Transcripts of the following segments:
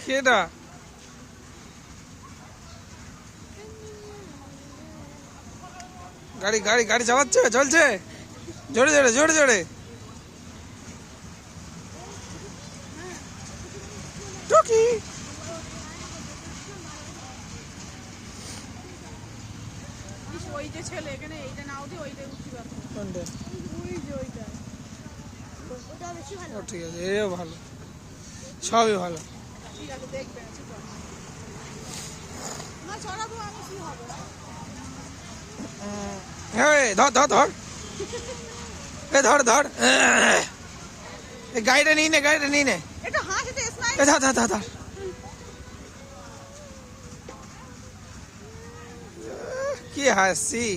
কেডা গাড়ি গাড়ি গাড়ি চালাচ্ছে চলছে জোরে জোরে জোরে জোরে টুকি ওই যে ছেলে এখানে এইটা নাও দিয়ে ওইটা উঠতে পারবো কোনটা ওই যে ওইটা ওটা বেশি ভালো। ও ঠিক আছে এও ভালো সবই ভালো ঠিক আছে দেখবে আছে তো না ছড়াবো আমি কি হবে হ্যাঁ ধর ধর ধর এ ধর ধর এই গাড়িটা নিয়ে নে গাড়িটা নিয়ে নে এটা হাঁস এটা স্নাইপ এ ধর ধর ধর ধর কি হাসি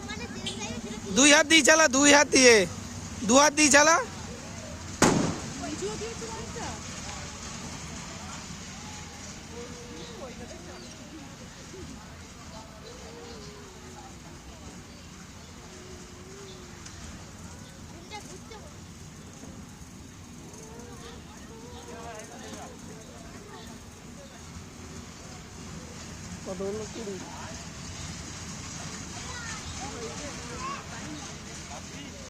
মানে তেল লাগে সেটা কি? দুই হাত দিয়ে চালা দুই হাত দিয়ে দু হাত দিয়ে চালা ভিডিও দিয়েছে একটা এটা বুঝতে হবে। কত হলো 20